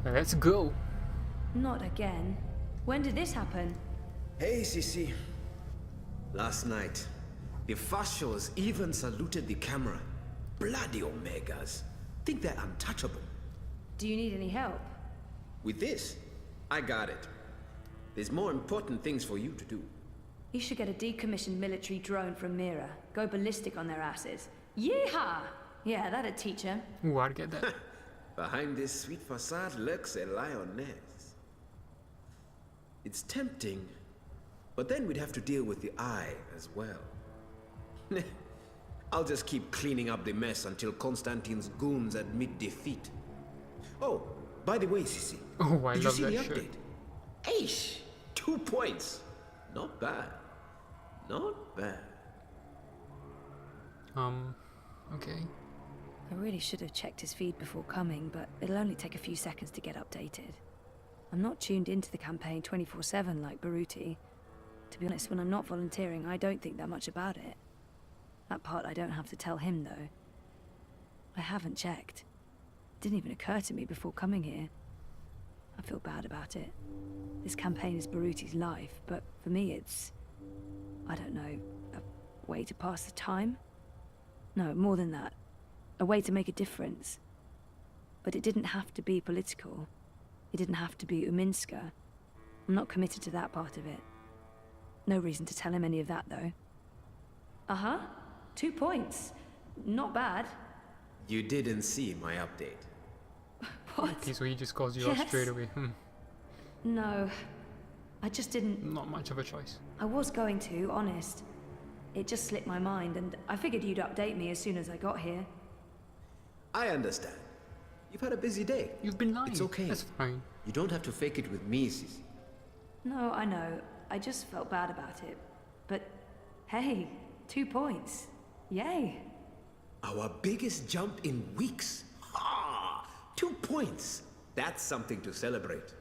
Let's go. Not again. When did this happen? Hey, Sisi. Last night, the Fashos even saluted the camera. Bloody Omegas. Think they're untouchable. Do you need any help? With this, I got it. There's more important things for you to do. You should get a decommissioned military drone from Mira. Go ballistic on their asses. Yeehaw! Yeah, that'd teach him. Ooh, I'd get that. Behind this sweet facade lurks a lioness. It's tempting, but then we'd have to deal with the eye as well. I'll just keep cleaning up the mess until Constantine's goons admit defeat. Oh, by the way, Sisi. Oh, I did you love see that the shirt. update? Aish! 2 points. Not bad. Not bad. Okay. I really should have checked his feed before coming, but it'll only take a few seconds to get updated. I'm not tuned into the campaign 24/7 like Baruti. To be honest, when I'm not volunteering, I don't think that much about it. That part I don't have to tell him, though. I haven't checked. It didn't even occur to me before coming here. I feel bad about it. This campaign is Baruti's life, but for me it's... I don't know, a way to pass the time? No, more than that. A way to make a difference. But it didn't have to be political. It didn't have to be Uminska. I'm not committed to that part of it. No reason to tell him any of that, though. Uh-huh. 2 points. Not bad. You didn't see my update. What? Okay, so he just calls you out Yes. straight away. No. I just didn't... Not much of a choice. I was going to, honest. It just slipped my mind, and I figured you'd update me as soon as I got here. I understand. You've had a busy day. You've been lying. It's okay. That's fine. You don't have to fake it with me, Sisi. No, I know. I just felt bad about it. But, hey, 2 points. Yay. Our biggest jump in weeks. Ha! 2 points. That's something to celebrate.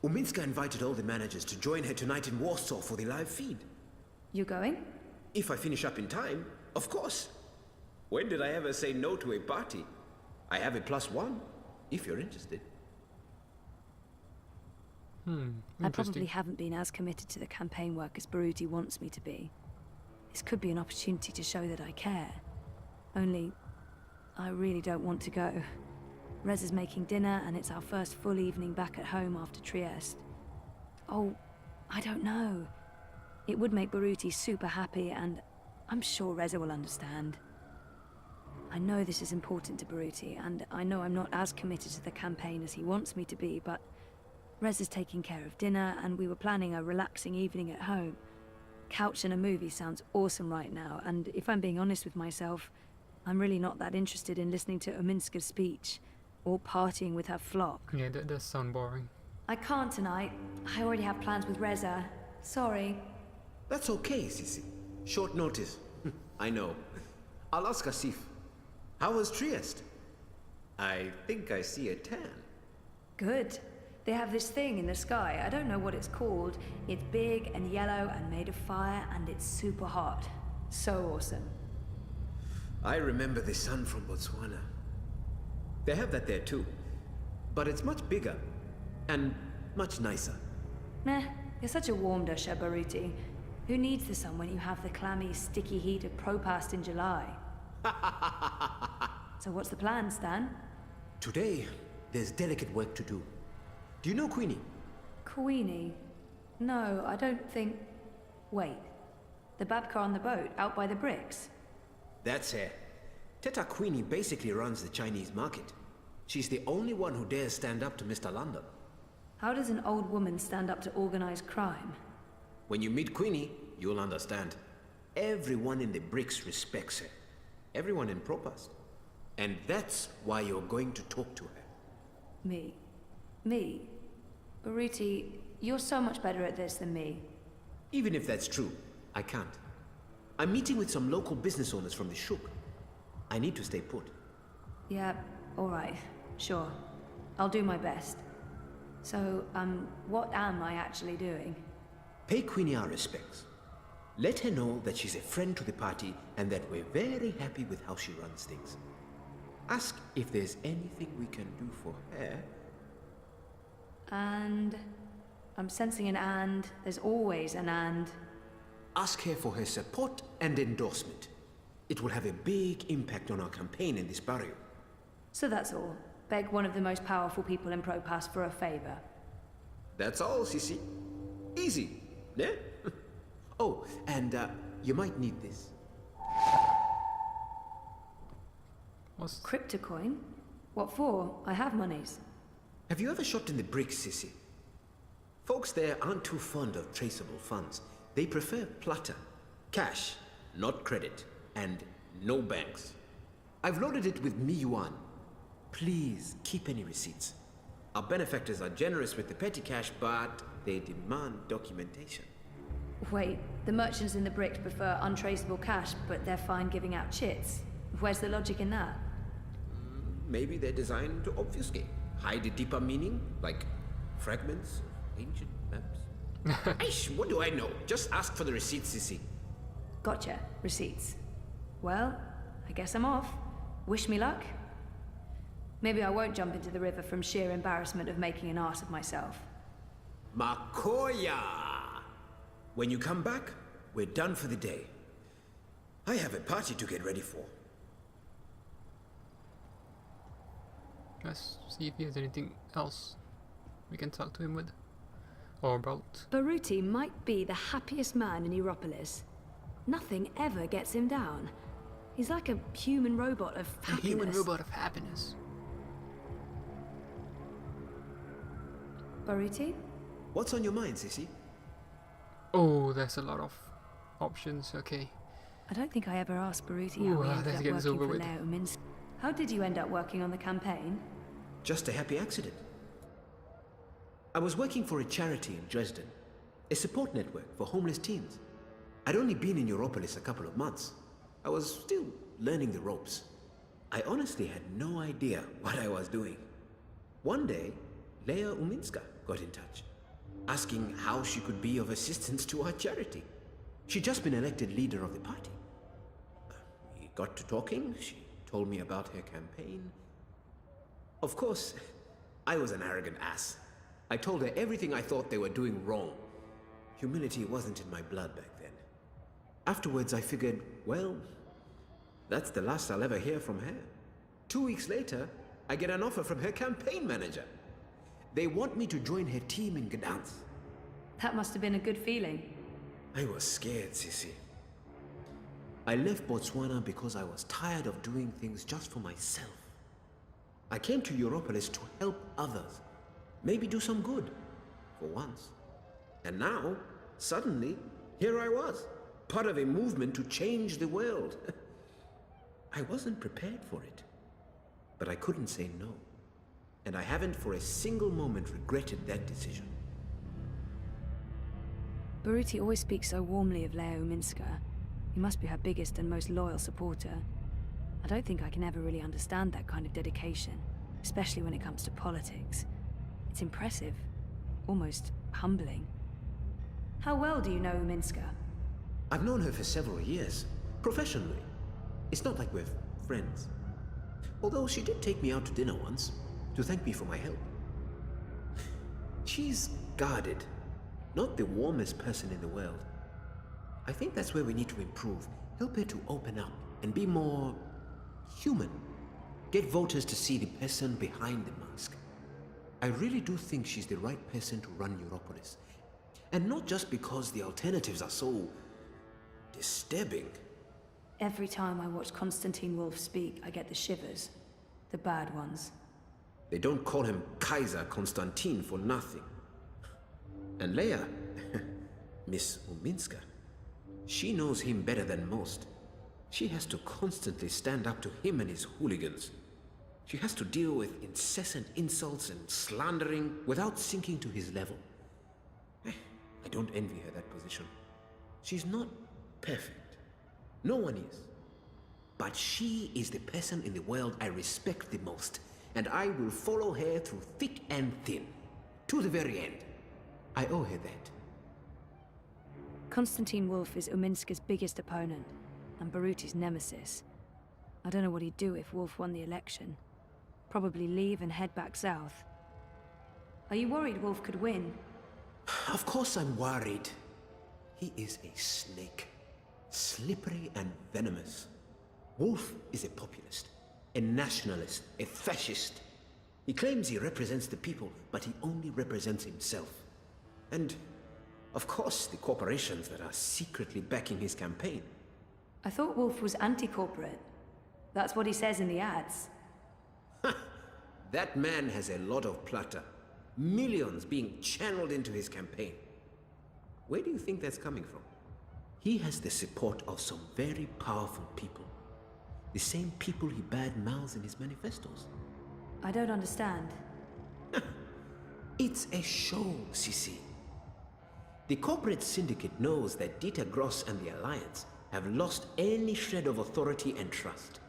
Uminska invited all the managers to join her tonight in Warsaw for the live feed. You going? If I finish up in time, of course. When did I ever say no to a party? I have a +1, if you're interested. I probably haven't been as committed to the campaign work as Baruti wants me to be. This could be an opportunity to show that I care. Only, I really don't want to go. Rez is making dinner, and it's our first full evening back at home after Trieste. Oh, I don't know. It would make Baruti super happy, and I'm sure Reza will understand. I know this is important to Baruti, and I know I'm not as committed to the campaign as he wants me to be, but Rez is taking care of dinner, and we were planning a relaxing evening at home. Couch and a movie sounds awesome right now, and if I'm being honest with myself, I'm really not that interested in listening to Uminska's speech, or partying with her flock. Yeah, that does sound boring. I can't tonight. I already have plans with Reza. Sorry. That's okay, Sisi. Short notice. I know. I'll ask Asif. How was Trieste? I think I see a tan. Good. They have this thing in the sky. I don't know what it's called. It's big and yellow and made of fire, and it's super hot. So awesome. I remember the sun from Botswana. They have that there too. But it's much bigger. And much nicer. Meh. You're such a warm dusher, Baruti. Who needs the sun when you have the clammy, sticky heat of Propast in July? So what's the plan, Stan? Today, there's delicate work to do. Do you know Queenie? Queenie? No, I don't think... Wait. The Babka on the boat, out by the bricks? That's her. Teta Queenie basically runs the Chinese market. She's the only one who dares stand up to Mr. London. How does an old woman stand up to organized crime? When you meet Queenie, you'll understand. Everyone in the bricks respects her. Everyone in Propast. And that's why you're going to talk to her. Me? Baruti, you're so much better at this than me. Even if that's true, I can't. I'm meeting with some local business owners from the Shuk. I need to stay put. Yeah, alright. Sure. I'll do my best. So, what am I actually doing? Pay Queenie our respects. Let her know that she's a friend to the party and that we're very happy with how she runs things. Ask if there's anything we can do for her, And... I'm sensing an and. There's always an and. Ask her for her support and endorsement. It will have a big impact on our campaign in this barrio. So that's all. Beg one of the most powerful people in Propass for a favor. That's all, Sissy. Easy, yeah? Oh, and you might need this. What's... Cryptocoin? What for? I have monies. Have you ever shopped in the bricks, Sissy? Folks there aren't too fond of traceable funds. They prefer plata. Cash, not credit. And no banks. I've loaded it with Miyuan. Please, keep any receipts. Our benefactors are generous with the petty cash, but they demand documentation. Wait, the merchants in the bricks prefer untraceable cash, but they're fine giving out chits. Where's the logic in that? Maybe they're designed to obfuscate. Hide a deeper meaning, like fragments of ancient maps. Aish, what do I know? Just ask for the receipts, Sissy. Gotcha. Receipts. Well, I guess I'm off. Wish me luck. Maybe I won't jump into the river from sheer embarrassment of making an ass of myself. Makoya! When you come back, we're done for the day. I have a party to get ready for. Let's see if he has anything else we can talk to him with. Or about. Baruti might be the happiest man in Europolis. Nothing ever gets him down. He's like a human robot of A happiness. human robot of happiness. Baruti? What's on your mind, Sissy? Oh, there's a lot of options, okay. I don't think I ever asked Baruti Ooh, how he let's ended up get this working over for with. Leo Minsk. How did you end up working on the campaign? Just a happy accident. I was working for a charity in Dresden, a support network for homeless teens. I'd only been in Europolis a couple of months. I was still learning the ropes. I honestly had no idea what I was doing. One day, Leia Uminska got in touch, asking how she could be of assistance to our charity. She'd just been elected leader of the party. We got to talking, she told me about her campaign. Of course, I was an arrogant ass. I told her everything I thought they were doing wrong. Humility wasn't in my blood back then. Afterwards, I figured, well, that's the last I'll ever hear from her. 2 weeks later, I get an offer from her campaign manager. They want me to join her team in Gdansk. That must have been a good feeling. I was scared, Sissy. I left Botswana because I was tired of doing things just for myself. I came to Europolis to help others. Maybe do some good. For once. And now, suddenly, here I was. Part of a movement to change the world. I wasn't prepared for it. But I couldn't say no. And I haven't for a single moment regretted that decision. Baruti always speaks so warmly of Leo Minska. He must be her biggest and most loyal supporter. I don't think I can ever really understand that kind of dedication, especially when it comes to politics. It's impressive, almost humbling. How well do you know Uminska? I've known her for several years, professionally. It's not like we're friends. Although she did take me out to dinner once, to thank me for my help. She's guarded, not the warmest person in the world. I think that's where we need to improve. Help her to open up and be more human. Get voters to see the person behind the mask. I really do think she's the right person to run Europolis. And not just because the alternatives are so disturbing. Every time I watch Konstantin Wolf speak, I get the shivers. The bad ones. They don't call him Kaiser Konstantin for nothing. And Leia, Miss Uminska, she knows him better than most. She has to constantly stand up to him and his hooligans. She has to deal with incessant insults and slandering without sinking to his level. I don't envy her that position. She's not perfect. No one is. But she is the person in the world I respect the most, and I will follow her through thick and thin, to the very end. I owe her that. Konstantin Wolf is Uminska's biggest opponent, and Baruti's nemesis. I don't know what he'd do if Wolf won the election. Probably leave and head back south. Are you worried Wolf could win? Of course I'm worried. He is a snake. Slippery and venomous. Wolf is a populist, a nationalist, a fascist. He claims he represents the people, but he only represents himself. And, of course, the corporations that are secretly backing his campaign. I thought Wolf was anti-corporate. That's what he says in the ads. That man has a lot of plata. Millions being channeled into his campaign. Where do you think that's coming from? He has the support of some very powerful people. The same people he bad-mouths in his manifestos. I don't understand. It's a show, Sisi. The corporate syndicate knows that Dieter Gross and the Alliance have lost any shred of authority and trust.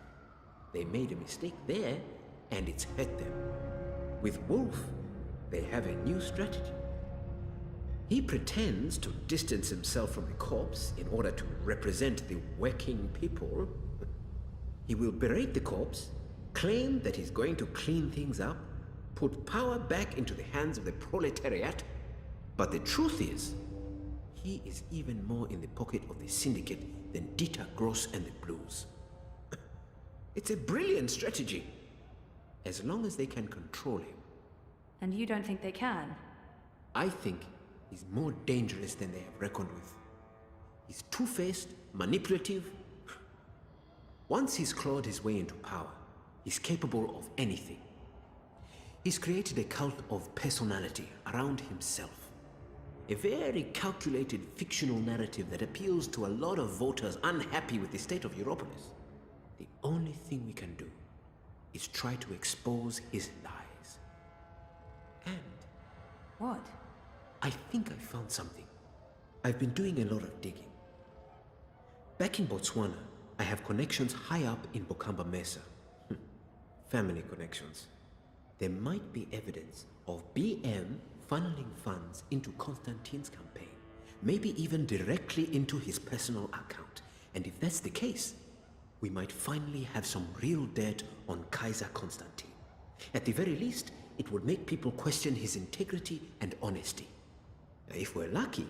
They made a mistake there, and it's hurt them. With Wolf, they have a new strategy. He pretends to distance himself from the corps in order to represent the working people. He will berate the corps, claim that he's going to clean things up, put power back into the hands of the proletariat. But the truth is, he is even more in the pocket of the syndicate than Dieter Gross and the Blues. It's a brilliant strategy, as long as they can control him. And you don't think they can? I think he's more dangerous than they have reckoned with. He's two-faced, manipulative. Once he's clawed his way into power, he's capable of anything. He's created a cult of personality around himself. A very calculated fictional narrative that appeals to a lot of voters unhappy with the state of Europolis. The only thing we can do is try to expose his lies. And What? I think I found something. I've been doing a lot of digging. Back in Botswana, I have connections high up in Bokamba Mesa. Family connections. There might be evidence of BM funneling funds into Constantine's campaign, maybe even directly into his personal account. And if that's the case, we might finally have some real dirt on Kaiser Constantine. At the very least, it would make people question his integrity and honesty. If we're lucky,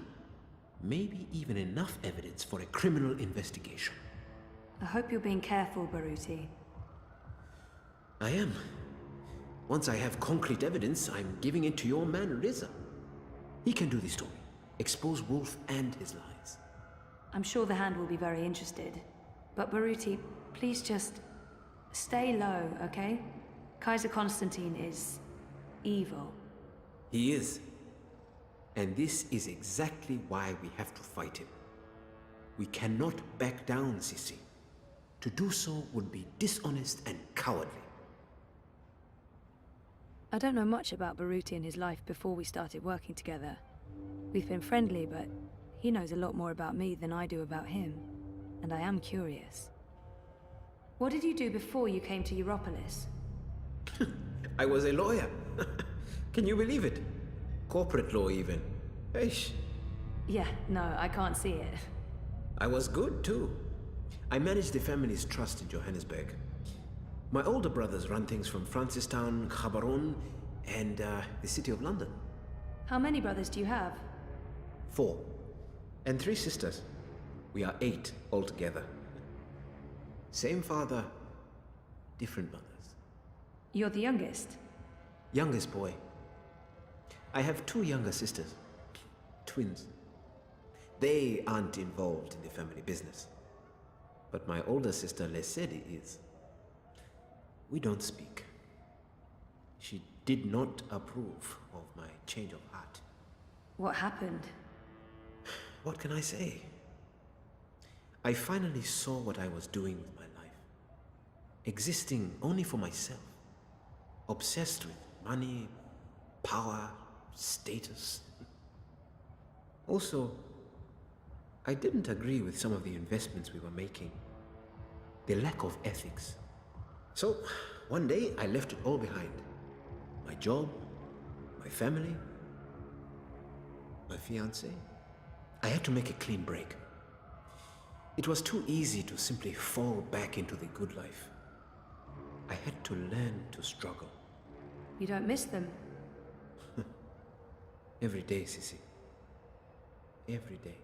maybe even enough evidence for a criminal investigation. I hope you're being careful, Baruti. I am. Once I have concrete evidence, I'm giving it to your man, Riza. He can do the story, expose Wolf and his lies. I'm sure the Hand will be very interested. But Baruti, please just stay low, okay? Kaiser Constantine is evil. He is. And this is exactly why we have to fight him. We cannot back down, Sisi. To do so would be dishonest and cowardly. I don't know much about Baruti and his life before we started working together. We've been friendly, but he knows a lot more about me than I do about him. And I am curious. What did you do before you came to Europolis? I was a lawyer. Can you believe it? Corporate law even. Eish. Yeah, no, I can't see it. I was good too. I managed the family's trust in Johannesburg. My older brothers run things from Francistown, Gaborone, and the City of London. How many brothers do you have? 4. And 3 sisters. We are 8 altogether. Same father, different mothers. You're the youngest. Youngest boy. I have 2 younger sisters. Twins. They aren't involved in the family business. But my older sister, Lesedi, is. We don't speak. She did not approve of my change of heart. What happened? What can I say? I finally saw what I was doing with my life. Existing only for myself. Obsessed with money, power, status. Also, I didn't agree with some of the investments we were making. The lack of ethics. So, one day I left it all behind. My job, my family, my fiancée. I had to make a clean break. It was too easy to simply fall back into the good life. I had to learn to struggle. You don't miss them? Every day, Sissy. Every day.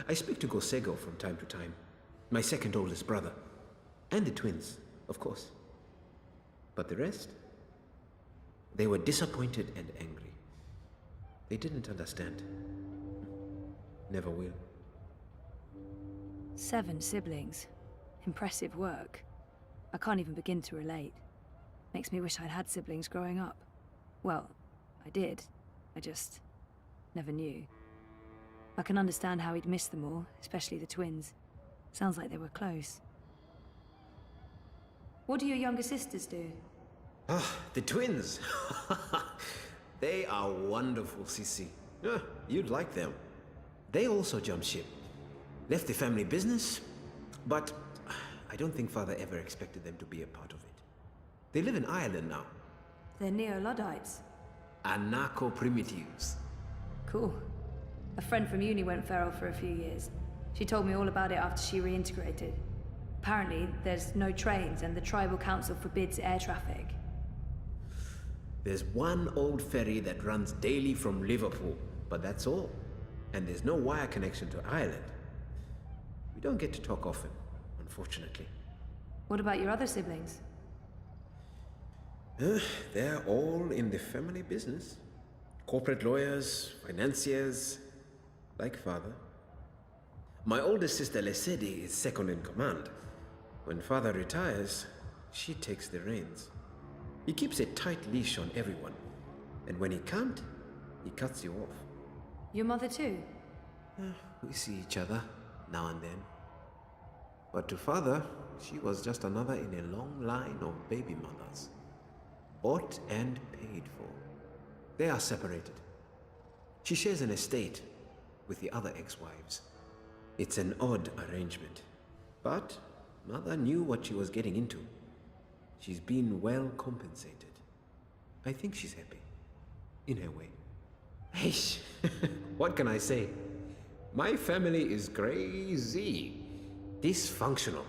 I speak to Gosego from time to time, my second oldest brother, and the twins, of course. But the rest? They were disappointed and angry. They didn't understand. Never will. 7 siblings. Impressive work. I can't even begin to relate. Makes me wish I'd had siblings growing up. Well, I did. I just never knew. I can understand how he'd miss them all, especially the twins. Sounds like they were close. What do your younger sisters do? Ah, the twins. They are wonderful, Sissy. You'd like them. They also jumped ship. Left the family business, but I don't think Father ever expected them to be a part of it. They live in Ireland now. They're Neo-Luddites. Anarcho-primitives. Cool. A friend from uni went feral for a few years. She told me all about it after she reintegrated. Apparently, there's no trains and the tribal council forbids air traffic. There's one old ferry that runs daily from Liverpool, but that's all. And there's no wire connection to Ireland. We don't get to talk often, unfortunately. What about your other siblings? They're all in the family business. Corporate lawyers, financiers, like Father. My oldest sister Lesedi is second in command. When Father retires, she takes the reins. He keeps a tight leash on everyone. And when he can't, he cuts you off. Your mother too? We see each other now and then. But to Father, she was just another in a long line of baby mothers. Bought and paid for. They are separated. She shares an estate with the other ex-wives. It's an odd arrangement. But Mother knew what she was getting into. She's been well compensated. I think she's happy. In her way. Hey, what can I say? My family is crazy. Dysfunctional.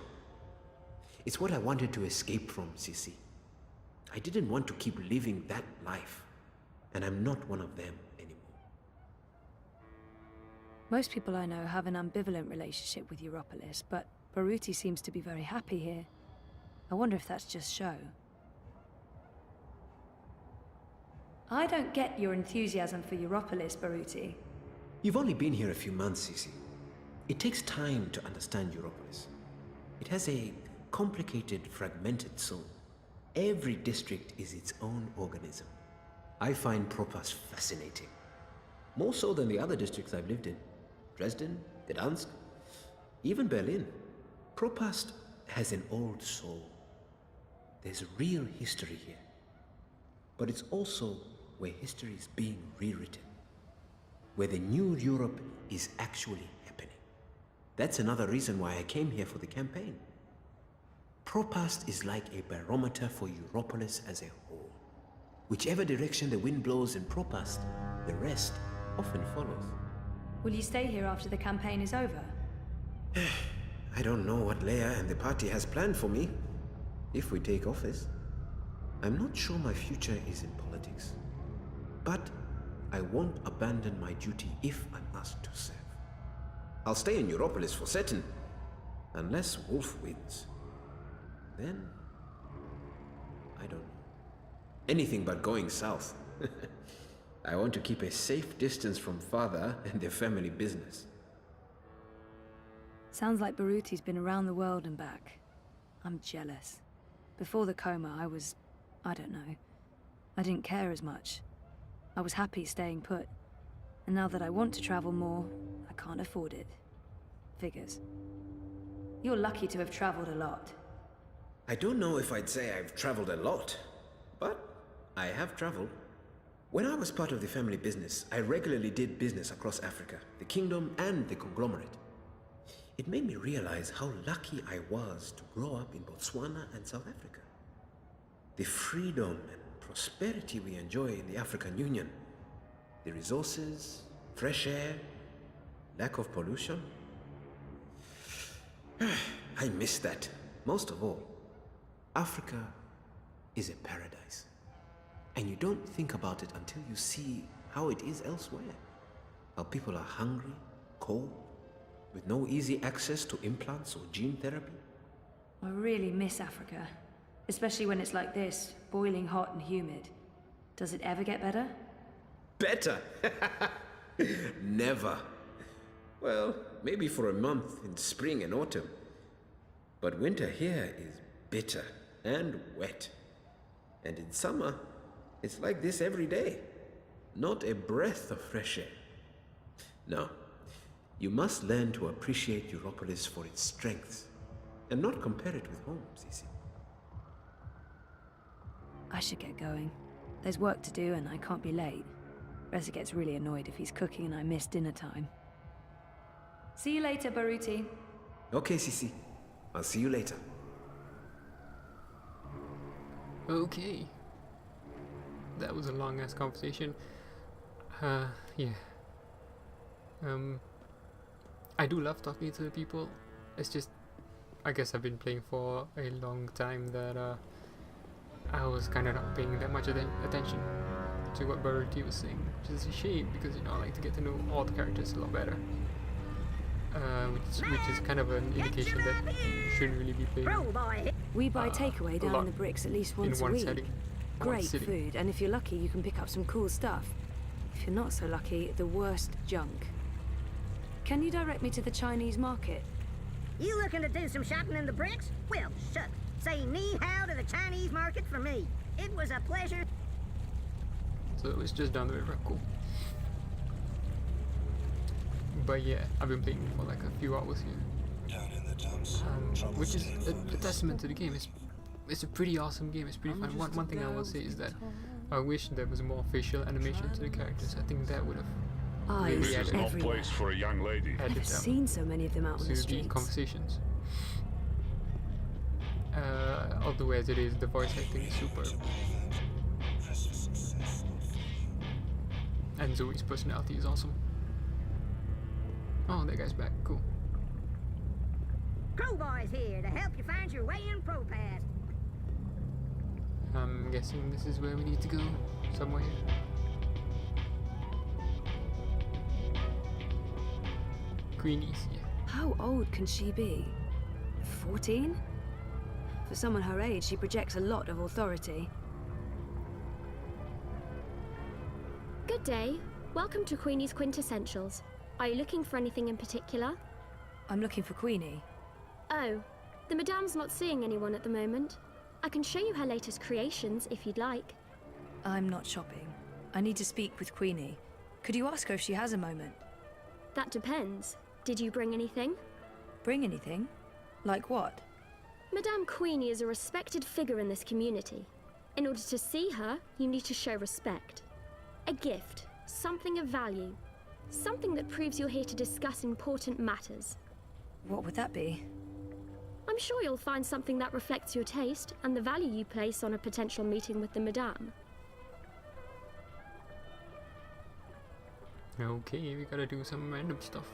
It's what I wanted to escape from, Sissy. I didn't want to keep living that life. And I'm not one of them anymore. Most people I know have an ambivalent relationship with Europolis, but Baruti seems to be very happy here. I wonder if that's just show. I don't get your enthusiasm for Europolis, Baruti. You've only been here a few months, Sissy. It takes time to understand Europolis. It has a complicated, fragmented soul. Every district is its own organism. I find Propast fascinating. More so than the other districts I've lived in. Dresden, Gdansk, even Berlin. Propast has an old soul. There's real history here. But it's also where history is being rewritten. Where the new Europe is actually happening. That's another reason why I came here for the campaign. Propast is like a barometer for Europolis as a whole. Whichever direction the wind blows in Propast, the rest often follows. Will you stay here after the campaign is over? I don't know what Leia and the party has planned for me, if we take office. I'm not sure my future is in politics. But I won't abandon my duty if I'm asked to serve. I'll stay in Europolis for certain, unless Wolf wins. Then, I don't know. Anything but going south. I want to keep a safe distance from Father and their family business. Sounds like Baruti's been around the world and back. I'm jealous. Before the coma, I don't know. I didn't care as much. I was happy staying put. And now that I want to travel more, I can't afford it. Figures. You're lucky to have traveled a lot. I don't know if I'd say I've traveled a lot, but I have traveled. When I was part of the family business, I regularly did business across Africa, the kingdom, and the conglomerate. It made me realize how lucky I was to grow up in Botswana and South Africa. The freedom and prosperity we enjoy in the African Union, the resources, fresh air, lack of pollution. I miss that, most of all. Africa is a paradise. And you don't think about it until you see how it is elsewhere. How people are hungry, cold, with no easy access to implants or gene therapy. I really miss Africa. Especially when it's like this, boiling hot and humid. Does it ever get better? Better? Never. Well, maybe for a month in spring and autumn. But winter here is bitter and wet. And in summer, it's like this every day. Not a breath of fresh air. No, you must learn to appreciate Europolis for its strengths and not compare it with home, Cece. I should get going. There's work to do and I can't be late. Reza gets really annoyed if he's cooking and I miss dinner time. See you later, Baruti. Okay, Cece. I'll see you later. Okay. That was a long-ass conversation. Yeah. I do love talking to people. It's just, I guess I've been playing for a long time that I was kind of not paying that much attention to what Baruti was saying, which is a shame because, you know, I like to get to know all the characters a lot better. Which is kind of an indication that you shouldn't really be playing. We buy takeaway down in the bricks at least once a week. Setting, Great food, and if you're lucky, you can pick up some cool stuff. If you're not so lucky, the worst junk. Can you direct me to the Chinese market? You looking to do some shopping in the bricks? Well, shucks. Say ni hao to the Chinese market for me. It was a pleasure. So it's just down the river, cool. But yeah, I've been playing for like a few hours here. Down in the dumps. Which is a testament to the game. It's a pretty awesome game, it's pretty fun. One thing I will say is that I wish there was more facial animation to the characters. I think that would have Eyes really This is no everywhere. place for a young lady. added I've seen so many of them out on to the the streets. conversations. Although as it is, the voice acting is superb. And Zoe's personality is awesome. Oh, that guy's back. Cool. Crowboy's here to help you find your way in ProPass. I'm guessing this is where we need to go. Somewhere. Queenies, yeah. How old can she be? 14? For someone her age, she projects a lot of authority. Good day. Welcome to Queenie's Quintessentials. Are you looking for anything in particular? I'm looking for Queenie. Oh, the Madame's not seeing anyone at the moment. I can show you her latest creations if you'd like. I'm not shopping. I need to speak with Queenie. Could you ask her if she has a moment? That depends. Did you bring anything? Bring anything? Like what? Madame Queenie is a respected figure in this community. In order to see her, you need to show respect. A gift, something of value. Something that proves you're here to discuss important matters. What would that be? I'm sure you'll find something that reflects your taste and the value you place on a potential meeting with the Madame. Okay, we gotta do some random stuff.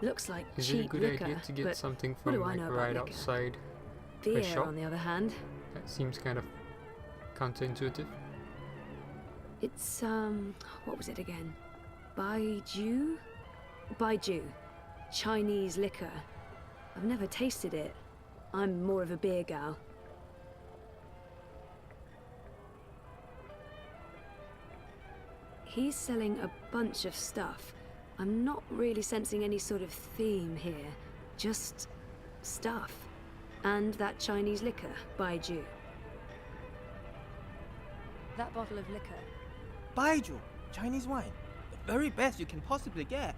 Looks like Is cheap it a good liquor, idea to get but something what from do I like know about right liquor? outside beer, shop? on the other hand, That seems kind of counterintuitive. it's what was it again? Baiju? Baiju. Chinese liquor. I've never tasted it. I'm more of a beer gal. He's selling a bunch of stuff. I'm not really sensing any sort of theme here. Just stuff. And that Chinese liquor, Baiju. That bottle of liquor. Baijiu, Chinese wine. The very best you can possibly get.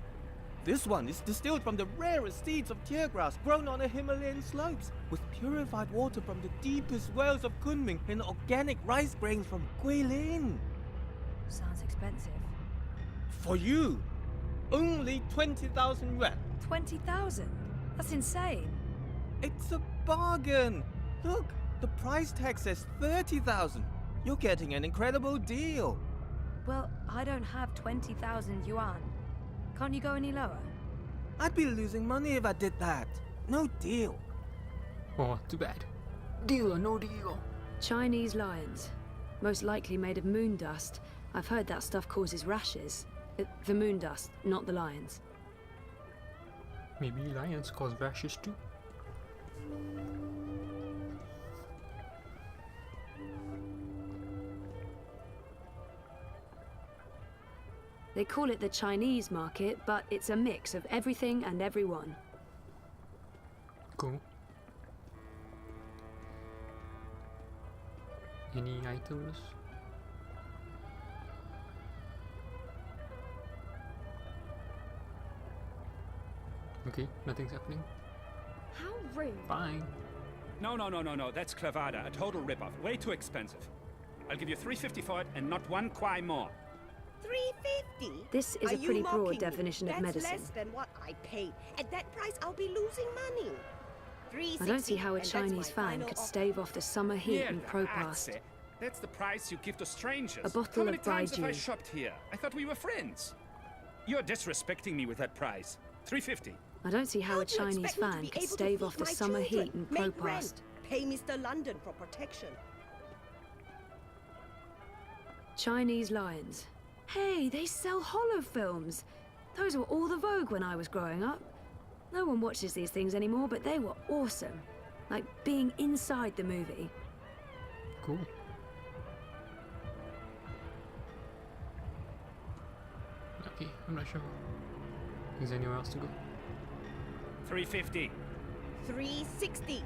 This one is distilled from the rarest seeds of tear grass grown on the Himalayan slopes, with purified water from the deepest wells of Kunming and organic rice grains from Guilin. Sounds expensive. For you, only 20,000 yuan. 20,000? That's insane. It's a bargain. Look, the price tag says 30,000. You're getting an incredible deal. Well, I don't have 20,000 yuan. Can't you go any lower? I'd be losing money if I did that. No deal. Oh, too bad. Deal or no deal? Chinese lions. Most likely made of moon dust. I've heard that stuff causes rashes. The moon dust, not the lions. Maybe lions cause rashes too. They call it the Chinese market, but it's a mix of everything and everyone. Cool. Any items? Okay, nothing's happening. How rude. Fine. No, that's clavada, a total ripoff. Way too expensive. I'll give you 350 for it and not one kwai more. 350? This is Are a you pretty mocking broad me? definition of That's medicine. less than what I paid. At that price, I'll be losing money. I don't see how a 360, and that's Chinese my fan final could offer. stave off the summer heat Yeah, and that's Propast. it. That's the price you give to strangers. A bottle How many of times have I Baiju. shopped here? I thought we were friends. You're disrespecting me with that price. 350. I don't see how a do you Chinese expect me to fan be could able to stave feed off the my summer children, heat and make Propast. rent, pay Mr. London for protection? Chinese lions. Hey, they sell hollow films. Those were all the vogue when I was growing up. No one watches these things anymore, but they were awesome. Like being inside the movie. Cool. Okay, I'm not sure. Is there anywhere else to go? 350. 360.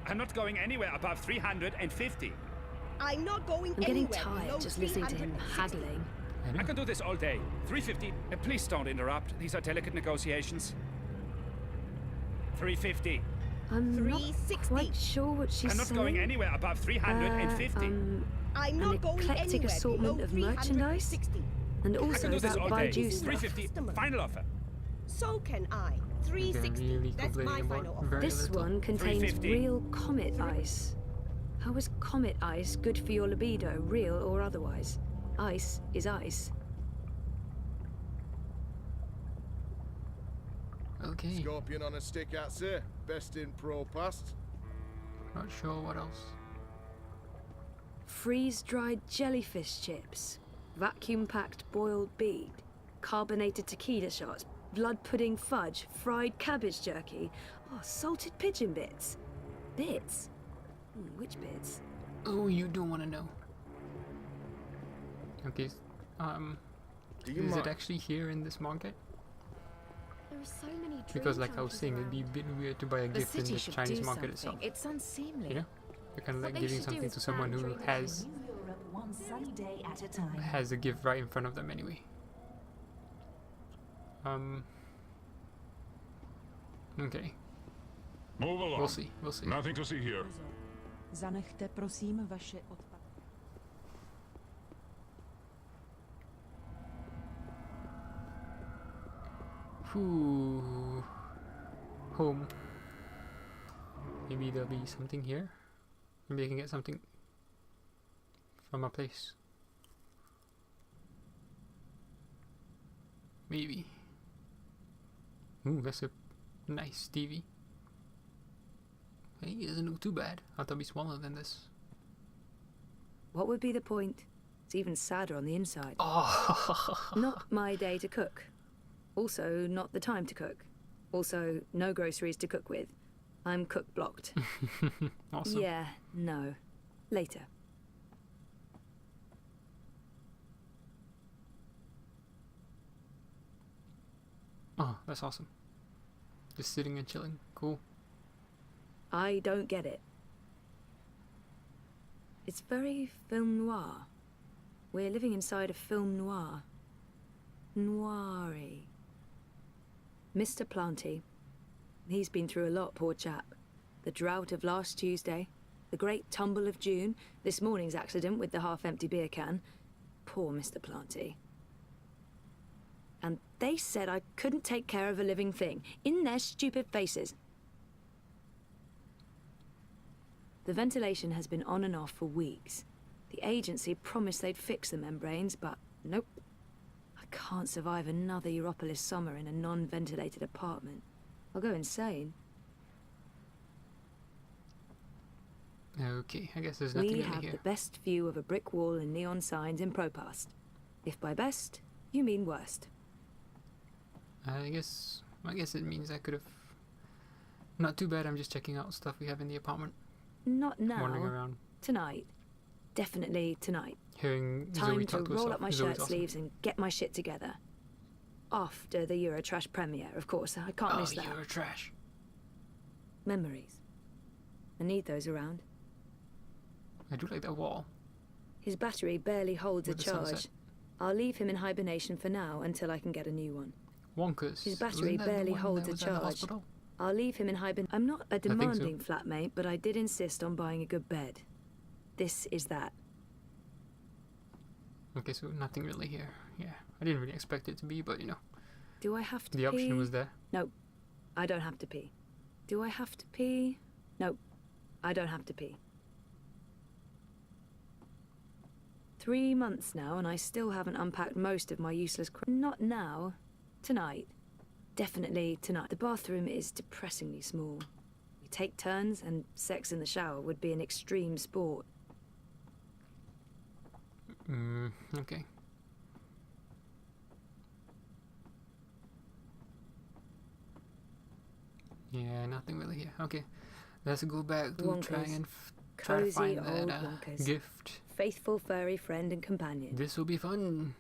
I'm not going anywhere above 350. I'm not going I'm getting anywhere below tired just listening to him 360. haggling. I know. I can do this all day. 350. Please don't interrupt. These are delicate negotiations. 350. I'm not 360. quite sure what she's I'm not saying. going anywhere above 350. I'm An not going eclectic anywhere assortment below of merchandise? 360. And I also can do this about all day. Baiju stuff. 350. Final offer. So can I. They're 360. really That's my complaining final about offer. very This little. one contains 350. real comet ice. How is comet ice good for your libido, real or otherwise? Ice is ice. Okay, Scorpion on a stick, that's it. Best in Propast. not sure what else. Freeze-dried jellyfish chips, vacuum-packed boiled beet, carbonated tequila shots, blood pudding fudge, fried cabbage jerky, oh, salted pigeon bits. Bits? Which bits? Oh, you don't want to know. Okay, Do you is mind? it actually here in this market? There are so many dream Because like I was countries saying, it'd be a around. bit weird to buy a The gift in city the should Chinese do market something. itself. It's unseemly. You know? You're kind of What like they giving should do something is to someone ban who dream has Europe one sunny day at a time. has a gift right in front of them anyway. Okay, Move along. we'll see, we'll see. Nothing to see here. Zanechte prosím vaše odpady. Whew. Home. Maybe there'll be something here. Maybe I can get something from a place. Maybe. Ooh, that's a nice TV. Hey, it doesn't look too bad. I thought it'd be smaller than this. What would be the point? It's even sadder on the inside. Oh, Not my day to cook. Also, not the time to cook. Also, no groceries to cook with. I'm cook blocked. awesome. Yeah, no. Later. Oh, that's awesome. Just sitting and chilling. Cool. I don't get it. It's very film noir. We're living inside a film noir. Noiry. Mr. Planty. He's been through a lot, poor chap. The drought of last Tuesday, the great tumble of June, this morning's accident with the half-empty beer can. Poor Mr. Planty. And they said I couldn't take care of a living thing. In their stupid faces. The ventilation has been on and off for weeks. The agency promised they'd fix the membranes, but nope. I can't survive another Europolis summer in a non-ventilated apartment. I'll go insane. Okay, I guess there's nothing We really have here. the best view of a brick wall and neon signs in Propast. If by best, you mean worst. I guess it means I could have. Not too bad. I'm just checking out stuff we have in the apartment. Not now. Wandering around. Tonight. Definitely tonight. Hearing Time Zoe to talk to roll herself up my is shirt always awesome. sleeves and get my shit together. After the Eurotrash premiere, of course. I can't miss that. Eurotrash. Memories. I need those around. I do like that wall. His battery barely holds a With the charge. sunset. I'll leave him in hibernation for now until I can get a new one. Wonkers. His battery Wasn't that the barely one holds that a was at the charge. hospital? I'll leave him in hibernation. I'm not a think so. demanding flatmate, but I did insist on buying a good bed. This is that. Okay, so nothing really here. Yeah, I didn't really expect it to be, but you know, Do I have to the pee? option was there. No, I don't have to pee. Do I have to pee? No, I don't have to pee. 3 months now, and I still haven't unpacked most of my useless Not now. Tonight. Definitely tonight. The bathroom is depressingly small. We take turns, and sex in the shower would be an extreme sport. Okay. Yeah, nothing really here. Okay, let's go back to try Wonkers. and try to Cozy find old that wonkers. gift. Faithful furry friend and companion. This will be fun.